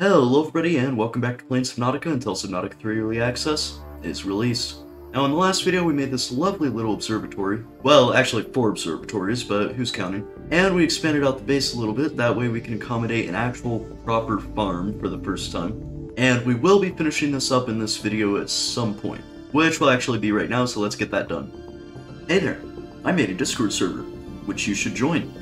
Hello everybody and welcome back to playing Subnautica until Subnautica 3 Early Access is released. Now in the last video we made this lovely little observatory. Well, actually 4 observatories, but who's counting? And we expanded out the base a little bit, that way we can accommodate an actual proper farm for the first time. And we will be finishing this up in this video at some point, which will actually be right now, so let's get that done. Hey there, I made a Discord server, which you should join,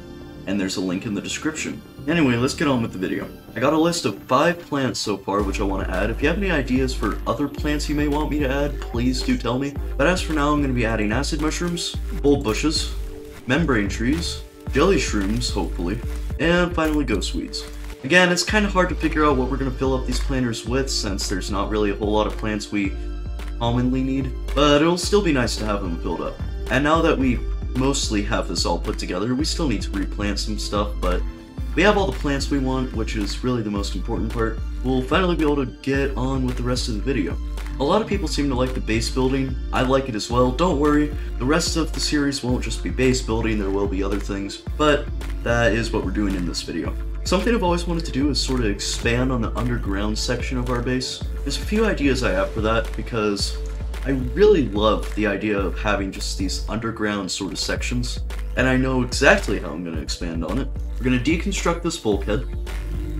and there's a link in the description. Anyway, let's get on with the video. I got a list of 5 plants so far which I want to add. If you have any ideas for other plants you may want me to add, please do tell me. But as for now, I'm going to be adding acid mushrooms, bulb bushes, membrane trees, jelly shrooms, hopefully, and finally ghost weeds. Again, it's kind of hard to figure out what we're going to fill up these planters with since there's not really a whole lot of plants we commonly need, but it'll still be nice to have them filled up. And now that we mostly have this all put together, we still need to replant some stuff, but we have all the plants we want, which is really the most important part. We'll finally be able to get on with the rest of the video. A lot of people seem to like the base building. I like it as well. Don't worry, the rest of the series won't just be base building, there will be other things, but that is what we're doing in this video. Something I've always wanted to do is sort of expand on the underground section of our base. There's a few ideas I have for that because I really love the idea of having just these underground sort of sections, and I know exactly how I'm going to expand on it. We're going to deconstruct this bulkhead,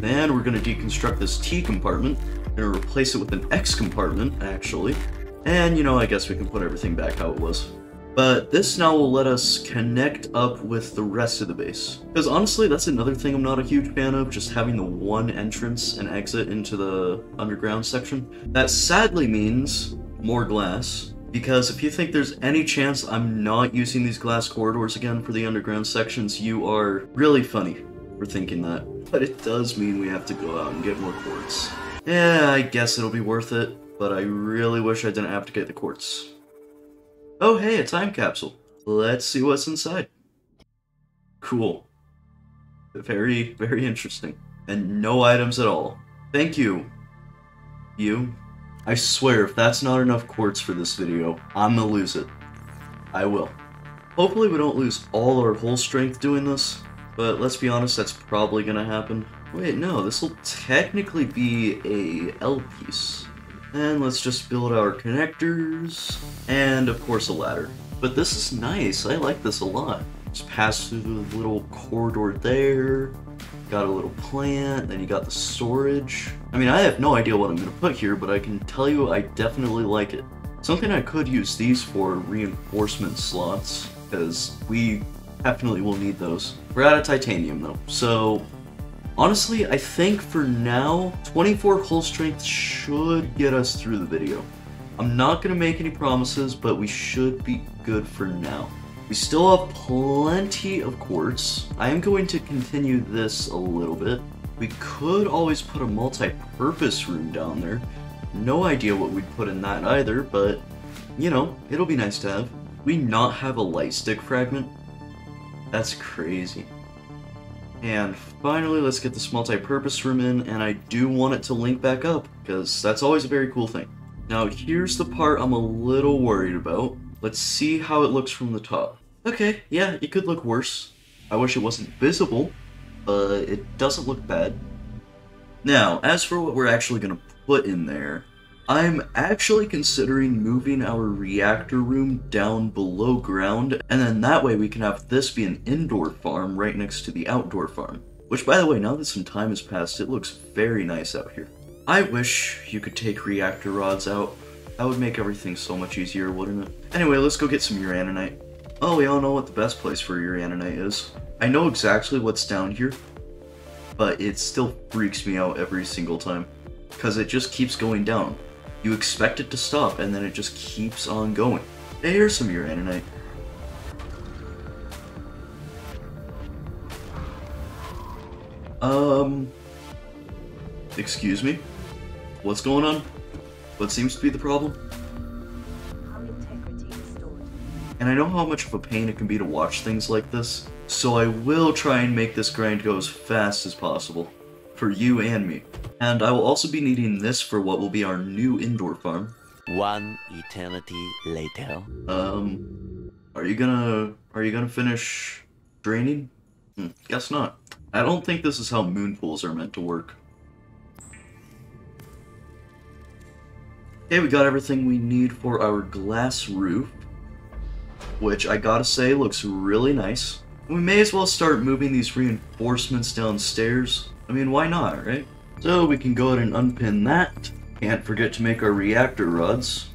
then we're going to deconstruct this T compartment, we're going to replace it with an X compartment, actually, and you know, I guess we can put everything back how it was. But this now will let us connect up with the rest of the base. Because honestly, that's another thing I'm not a huge fan of, just having the one entrance and exit into the underground section. That sadly means more glass, because if you think there's any chance I'm not using these glass corridors again for the underground sections, you are really funny for thinking that. But it does mean we have to go out and get more quartz. Yeah, I guess it'll be worth it, but I really wish I didn't have to get the quartz. Oh hey, a time capsule. Let's see what's inside. Cool. Very, very interesting. And no items at all. Thank you. You. I swear, if that's not enough quartz for this video, I'm gonna lose it. I will. Hopefully we don't lose all our whole strength doing this, but let's be honest, that's probably gonna happen. Wait, no, this will technically be a L piece. And let's just build our connectors, and of course a ladder. But this is nice, I like this a lot. Just pass through the little corridor there. Got a little plant, then you got the storage. I mean, I have no idea what I'm going to put here, but I can tell you I definitely like it. Something I could use these for reinforcement slots, because we definitely will need those. We're out of titanium though, so honestly, I think for now, 24 hull strength should get us through the video. I'm not going to make any promises, but we should be good for now. We still have plenty of quartz. I am going to continue this a little bit. We could always put a multi-purpose room down there. No idea what we'd put in that either, but, you know, it'll be nice to have. We not have a light stick fragment? That's crazy. And finally, let's get this multi-purpose room in, and I do want it to link back up, because that's always a very cool thing. Now, here's the part I'm a little worried about. Let's see how it looks from the top. Okay, yeah, it could look worse. I wish it wasn't visible, but it doesn't look bad. Now, as for what we're actually going to put in there, I'm actually considering moving our reactor room down below ground, and then that way we can have this be an indoor farm right next to the outdoor farm. Which, by the way, now that some time has passed, it looks very nice out here. I wish you could take reactor rods out. That would make everything so much easier, wouldn't it? Anyway, let's go get some uraninite. Oh, we all know what the best place for uraninite is. I know exactly what's down here, but it still freaks me out every single time, because it just keeps going down. You expect it to stop, and then it just keeps on going. Hey, here's some uraninite. Excuse me? What's going on? What seems to be the problem? And I know how much of a pain it can be to watch things like this, so I will try and make this grind go as fast as possible. For you and me. And I will also be needing this for what will be our new indoor farm. One eternity later. Are you gonna finish draining? Guess not. I don't think this is how moon pools are meant to work. Okay, we got everything we need for our glass roof, which I gotta say looks really nice. We may as well start moving these reinforcements downstairs. I mean, why not, right? So we can go ahead and unpin that. Can't forget to make our reactor rods.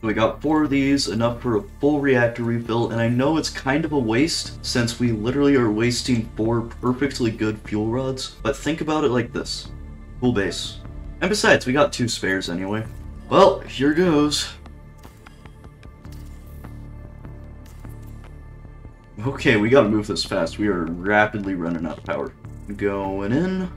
We got 4 of these, enough for a full reactor refill, and I know it's kind of a waste since we literally are wasting 4 perfectly good fuel rods, but think about it like this. Full base. And besides, we got 2 spares anyway. Well, here goes. Okay, we gotta move this fast. We are rapidly running out of power. Going in.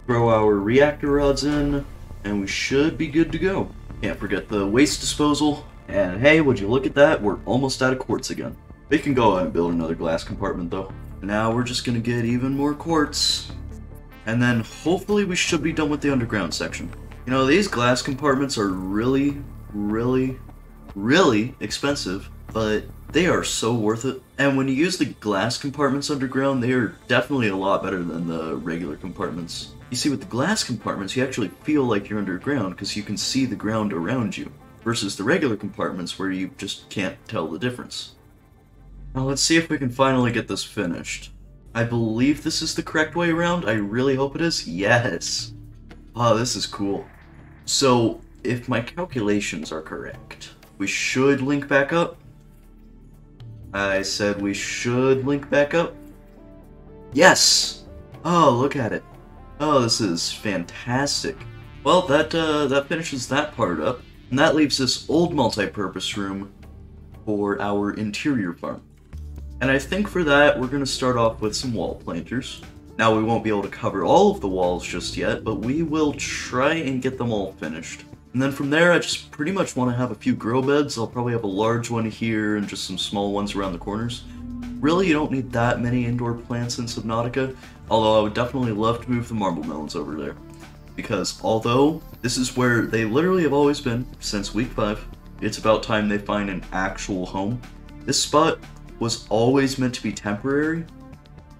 Throw our reactor rods in, and we should be good to go. Can't forget the waste disposal. And hey, would you look at that? We're almost out of quartz again. We can go ahead and build another glass compartment though. Now we're just gonna get even more quartz. And then hopefully we should be done with the underground section. You know, these glass compartments are really expensive, but they are so worth it. And when you use the glass compartments underground, they are definitely a lot better than the regular compartments. You see, with the glass compartments, you actually feel like you're underground because you can see the ground around you, versus the regular compartments where you just can't tell the difference. Now let's see if we can finally get this finished. I believe this is the correct way around. I really hope it is. Yes! Oh, this is cool. So, if my calculations are correct, we should link back up. I said we should link back up. Yes! Oh, look at it. Oh, this is fantastic. Well, that finishes that part up. And that leaves this old multi-purpose room for our interior farm. And I think for that, we're going to start off with some wall planters. Now, we won't be able to cover all of the walls just yet, but we will try and get them all finished. And then from there, I just pretty much want to have a few grow beds. I'll probably have a large one here and just some small ones around the corners. Really, you don't need that many indoor plants in Subnautica, although I would definitely love to move the marble melons over there. Because although this is where they literally have always been since week 5, it's about time they find an actual home. This spot was always meant to be temporary,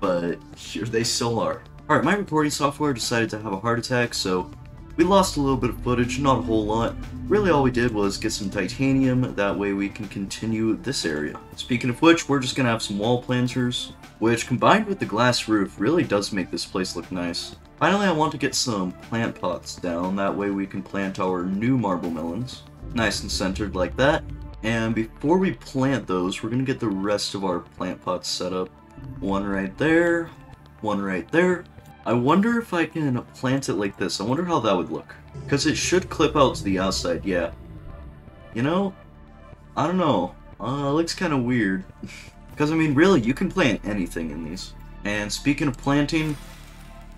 but here they still are. Alright, my recording software decided to have a heart attack, so we lost a little bit of footage, not a whole lot. Really all we did was get some titanium, that way we can continue this area. Speaking of which, we're just gonna have some wall planters, which combined with the glass roof really does make this place look nice. Finally, I want to get some plant pots down, that way we can plant our new marble melons. Nice and centered like that. And before we plant those, we're gonna get the rest of our plant pots set up. One right there, one right there. I wonder if I can plant it like this. I wonder how that would look. Because it should clip out to the outside, yeah. You know, I don't know. It looks kind of weird. Because, I mean, really, you can plant anything in these. And speaking of planting,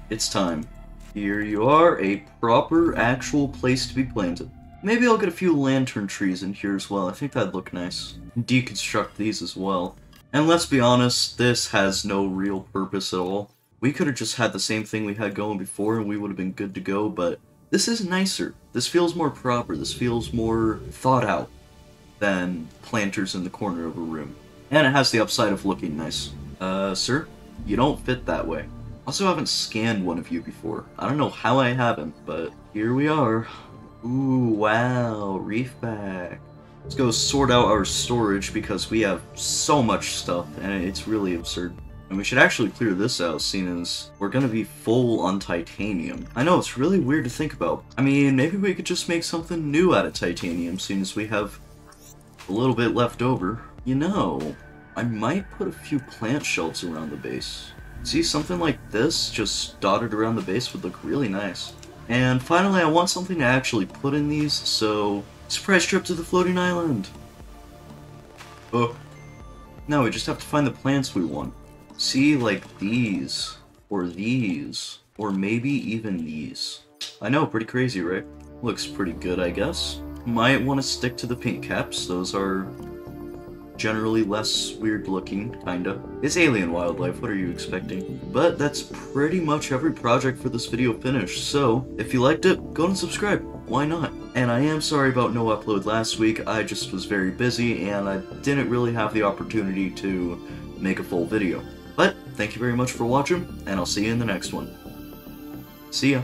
it's time. Here you are, a proper, actual place to be planted. Maybe I'll get a few lantern trees in here as well. I think that'd look nice. Deconstruct these as well. And let's be honest, this has no real purpose at all. We could have just had the same thing we had going before and we would have been good to go, but this is nicer. This feels more proper. This feels more thought out than planters in the corner of a room. And it has the upside of looking nice. Sir? You don't fit that way. Also haven't scanned one of you before. I don't know how I haven't, but here we are. Ooh, wow, reef back. Let's go sort out our storage because we have so much stuff and it's really absurd. And we should actually clear this out, seeing as we're gonna be full on titanium. I know, it's really weird to think about. I mean, maybe we could just make something new out of titanium, seeing as we have a little bit left over. You know, I might put a few plant shelves around the base. See, something like this, just dotted around the base, would look really nice. And finally, I want something to actually put in these, so surprise trip to the floating island! Oh, now we just have to find the plants we want. See, like these, or maybe even these. I know, pretty crazy, right? Looks pretty good, I guess. Might want to stick to the pink caps, those are generally less weird looking, kinda. It's alien wildlife, what are you expecting? But that's pretty much every project for this video finished, so if you liked it, go and subscribe. Why not? And I am sorry about no upload last week, I just was very busy and I didn't really have the opportunity to make a full video. But, thank you very much for watching, and I'll see you in the next one. See ya.